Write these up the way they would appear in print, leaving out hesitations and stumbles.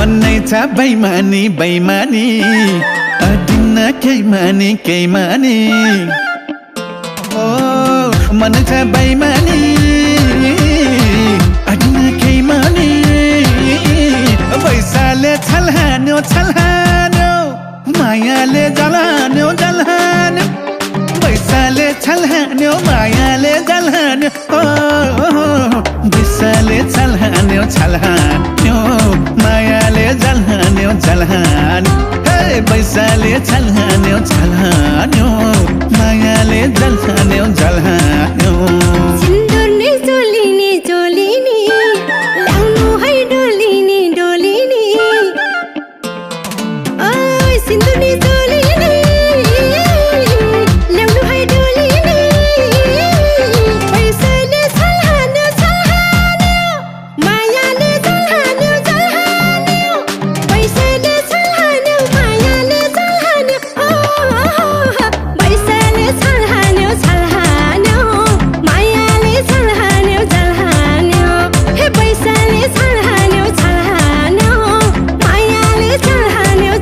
मनै छ बैमानी बैमानी अदिन्न केही मानी ओ मनै छ बैमानी अदिन्न केही मानी पैसाले छल्हान्यो मायाले जलान्यो पैसाले छल्हान्यो मायाले जलान्यो पैसाले छल्हान्यो मायाले जलान्यो हे पैसाले छल्हान्यो मायाले जलान्यो सिन्दुरले जोलिने ल्याउनु है डोलिने ओइ सिन्दुरले जोलिने ल्याउनु है डोलिने पैसाले छल्हान्यो मायाले जलान्यो पैसाले छल्हान्यो मायाले जलान्यो पैसाले छल्हान्यो मायाले जलान्यो हे पैसाले छल्हान्यो मायाले जलान्यो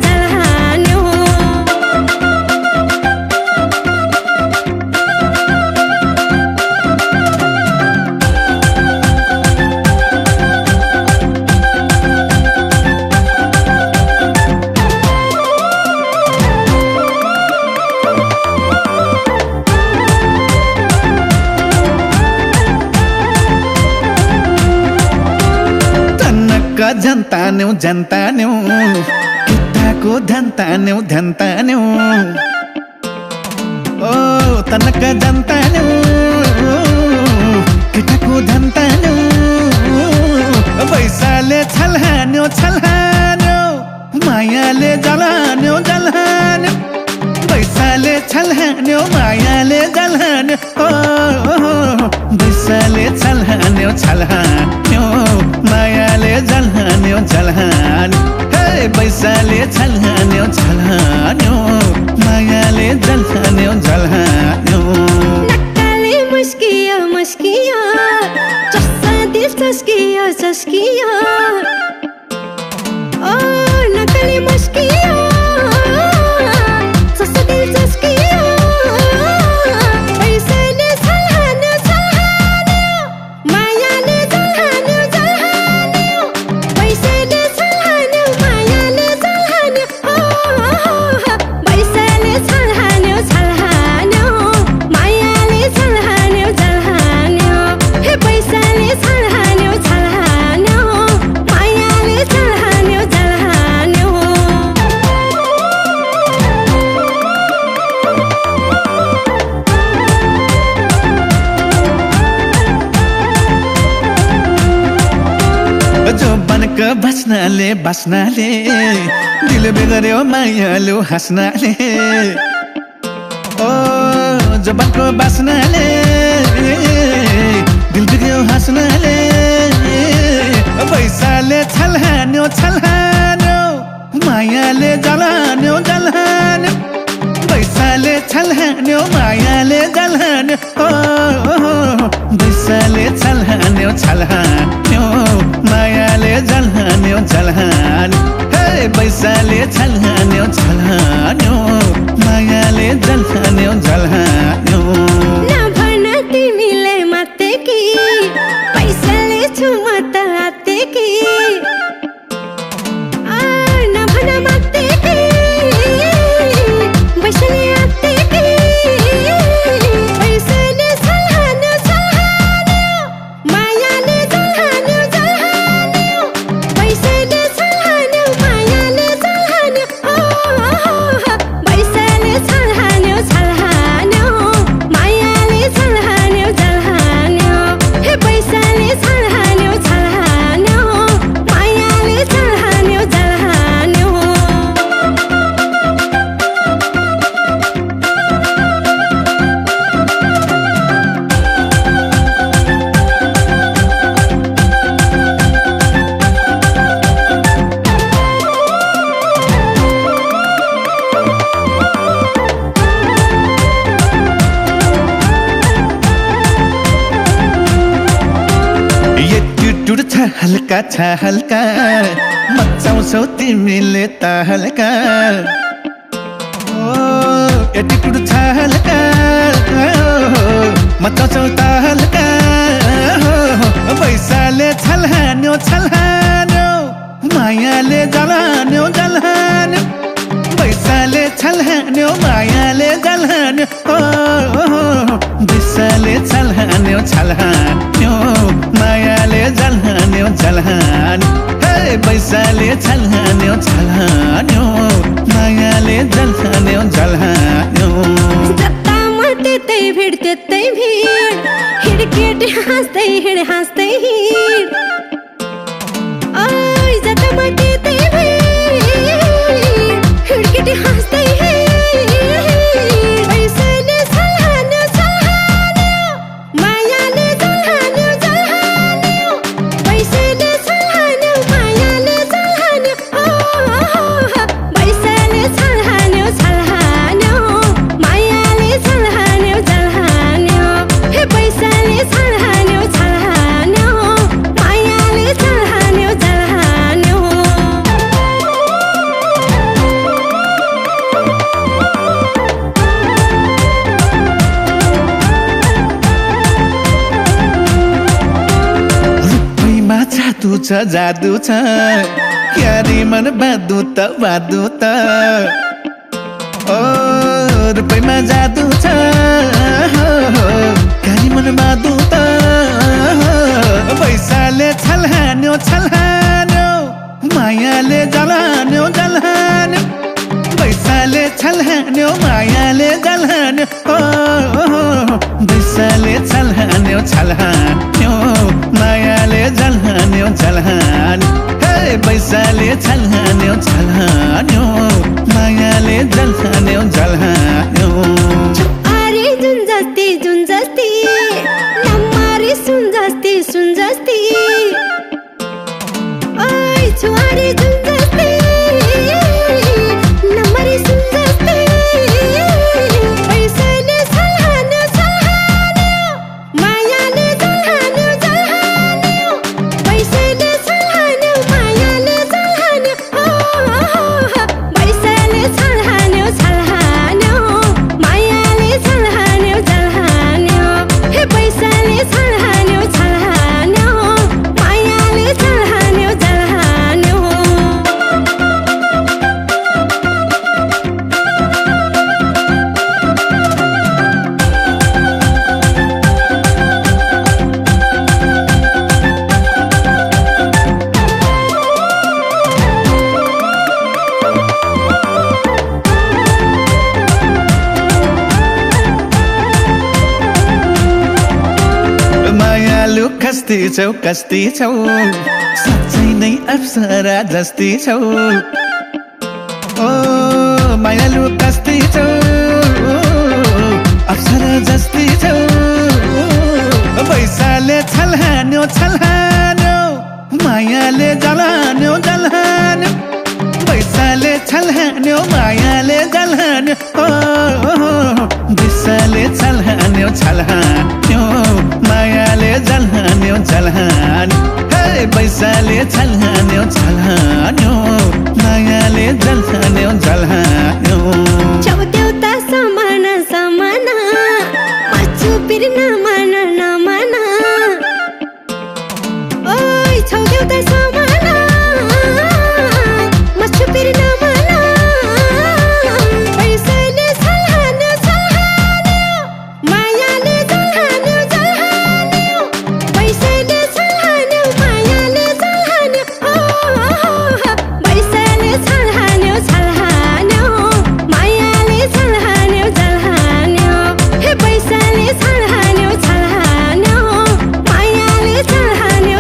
जनतान्यौ किताको धन्तान्यौ ओ तनक जनतान्यौ किताको धन्तान्यौ पैसाले छल्हान्यो मायाले जलान्यो पैसाले छल्हान्यो मायाले जलान्यो पैसाले छल्हान्यो मायाले जलान्यो हे पैसाले छल्हान्यो मायाले जलान्यो नक्काले मुस्कियो जस्ता दिल चस्कियो ओ नक्काले मुस्कियो जस्ता दिल चस्कियो पैसाले छल्हान्यो मायाले जलान्यो पैसाले छल्हान्यो मायाले जलान्यो पैसाले छल्हान्यो मायाले जलान्यो हे पैसाले छल्हान्यो मायाले जलान्यो जो बनक बस्नाले दिल बिगर्यो मायालु हाँस्नाले ओ जो बनको बस्नाले दिल बिगर्यो हाँस्नाले पैसाले छल्हान्यो मायाले जलान्यो पैसाले छल्हान्यो मायाले जलान्यो पैसाले छल्हान्यो मायाले जलान्यो हे पैसाले छल्हान्यो मायाले जलान्यो नभन तिमीले मात्रै कि पैसाले छु म त आत्ते कि नभन मात्रै कि पैसाले आत्ते कि पैसाले छल्हान्यो मायाले जलान्यो पैसाले छल्हान्यो मायाले जलान्यो पैसाले छल्हान्यो मायाले जलान्यो हे पैसाले छल्हान्यो मायाले जलान्यो एटिट्युड छ हल्का मचाउँछ मचाउँछौ तिमीले तालका एटिट्युड छ हल्का मचाउँछौ तालका पैसाले छल्हान्यो मायाले जलान्यो पैसाले छल्हान्यो मायाले जलान्यो बिसाले छल्हान्यो मायाले जलान्यो हे पैसाले छल्हान्यो मायाले जलान्यो जता मते तै भिड त्यतै भिड हिडकेट हाँस्दै हिड ओइ जता मते तै भिड हिडकेट हाँस्दै पैसाले छल्हान्यो मायाले जलान्यो पैसाले छल्हान्यो मायाले जलान्यो पैसाले छल्हान्यो मायाले जलान्यो हे पैसाले छल्हान्यो मायाले जलान्यो जादु छ क्यारी मन बादु त ओ रुपैमा जादु छ क्यारी मन बादु त पैसाले छल्हान्यो मायाले जलान्यो पैसाले छल्हान्यो मायाले जलान्यो पैसाले छल्हान्यो मायाले जलान्यो हे पैसाले छल्हान्यो मायाले जलान्यो अरे जुन जस्ती नम्मारी सुन जस्ती ओइ छुआरे जुन जस्ती नम्मारी सुन जस्ती पैसाले छल्हान्यो मायाले जलान्यो पैसाले छल्हान्यो मायाले जलान्यो पैसाले छल्हान्यो मायाले जलान्यो हे पैसाले छल्हान्यो मायाले जलान्यो मायालु कस्ती छौ साँच्चै नै अप्सरा जस्ती छौ ओ मायालु कस्ती छौ अप्सरा जस्ती छौ पैसाले छल्हान्यो मायाले जलान्यो पैसाले छल्हान्यो मायाले जलान्यो बिसाले छल्हान्यो मायाले जलान्यो हे पैसाले छल्हान्यो मायाले जलान्यो चौदेउता समाना मच्छु पिर नमाना ओइ चौदेउता समाना मच्छु पिर नमाना पैसाले छल्हान्यो मायाले जलान्यो पैसाले छल्हान्यो मायाले जलान्यो पैसाले छल्हान्यो मायाले जलान्यो हे पैसाले छल्हान्यो मायाले जलान्यो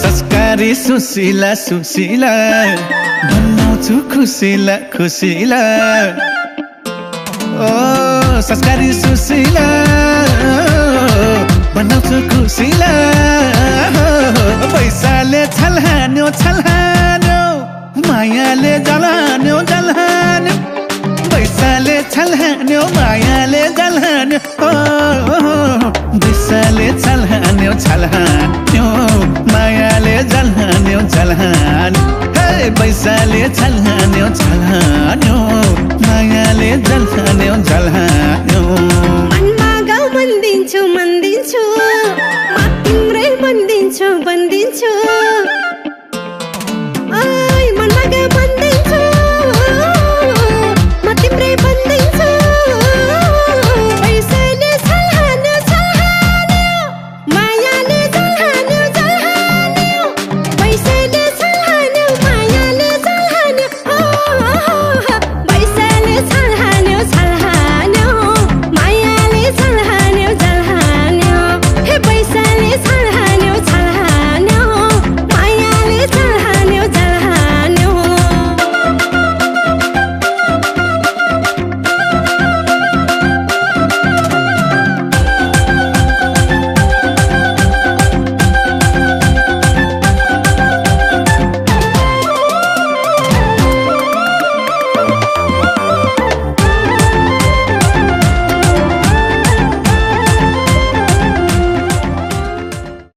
संस्कारी सुशीला बनाउँछु खुसीला ओ संस्कारी सुशीला बनाउँछु खुसीला पैसाले छल्हान्यो मायाले जलान्यो बिसाले छल्हान्यो छल्हान्यो मायाले झल्हान्यो झल्हान्यो हे पैसाले छल्हान्यो छल्हान्यो मायाले झल्हान्यो झल्हान्यो मनमागा मन्दिन्छु मन्दिन्छु म तिम्रै बन्दिन्छु बन्दिन्छु